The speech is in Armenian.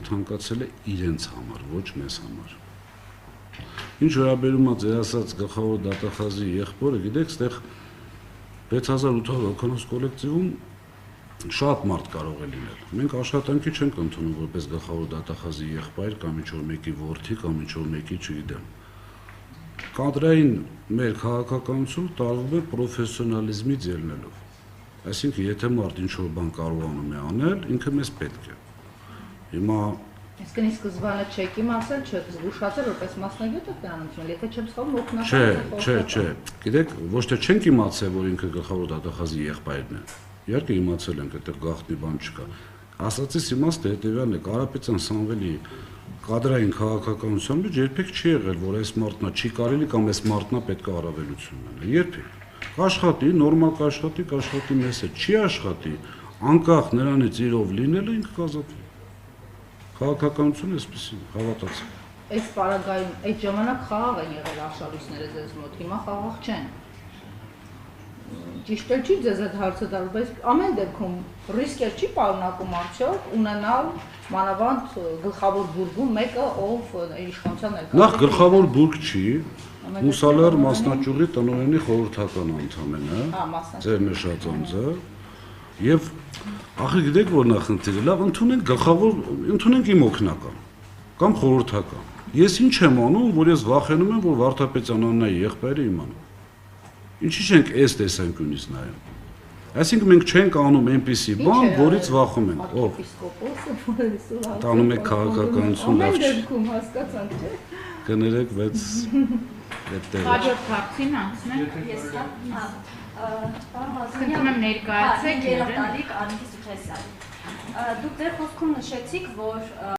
թանկացել է իրենց համար, ոչ մեզ համար։ Ինչ վերաբերում է ձեր ասած գլխավոր դատախազի եղբորը, գիտեք, այդտեղ 6880 կոլեկտիվում շատ մարդ կարող է լինել։ Մենք աշխատանքի չենք ընդունում որպես գլխավոր դատախազի եղբայր կամ ինչ-որ մեկի որդի կամ ինչ-որ մեկի, չգիտեմ։ Կադրային մեր քաղաքականությունը տարվում է պրոֆեսիոնալիզմից ելնելով։ Այսինքն, եթե մարդ ինչ-որ բան կարողանում է անել, ինքը մեզ պետք է։ Հիմա Իսկ ի սկզբանե չեք իմացել, չեք զգուշացել որպես մասնագետ եք դրան ընդունել, եթե չեմ սխալվում օգնական։ Չէ։ Գիտեք, ոչ թե չենք իմացել, որ ինքը գլխավոր դատախազի եղբայրն է։ Իհարկե իմացել ենք, այդտեղ գաղտնի բան չկա։ Ասածից իմաստը հետևյալն է, Կարապետյան Սամվելի կադրային քաղաքականության մեջ երբեք չի եղել, որ այս մարդնա չի կարելի կամ այս մարդնա պետք է առավելություն ունենա։ Երբեք։ Կաշխատի, նորմալ կաշխատի մեզ հետ, չի աշխատի, անկախ նրանից իրով լինելը ինքը կազատվի։ Քաղաքականությունը այսպեսին, հավատացեք։ Այս պարագայում այդ ժամանակ խաղաղ են եղել արշալույսները ձեզ մոտ, հիմա խաղաղ չեն։ Ճիշտ է չի ձեզ այդ հարցը տալու, բայց ամեն դեպքում ռիսկեր չի պարունակում արդյոք ունենալ մանավանդ գլխավոր բուրգում մեկը, ով իշխանության ներկայացնում։ Նախ գլխավոր բուրգ չի, Մուսալեր մասնաճյուղի տնօրենի խորհրդական անդամ են, ձեր նշած անձը, եւ ախր գիտեք որ նախնդիրը, լավ ընդունենք իմ օգնական կամ խորհրդական։ Ես ինչ եմ անում, որ ես վախենում եմ, որ Վարդապետյան Աննայի եղբայրը իմանա։ Ինչի՞ չենք այս տեսանկյունից նայում։ Այսինքն մենք չենք անում այնպիսի բան, որից վախում ենք։ Ով։ Տանում եք քաղաքականություն լավ չի։ Ամեն դեպքում հասկացանք, չէ՞։ Կներեք, բայց այդտեղ։ Հաջորդ հարցին անցնենք։ Ես խնդրում եմ ներկայացեք Դուք ձեր խոսքում նշեցիք, որ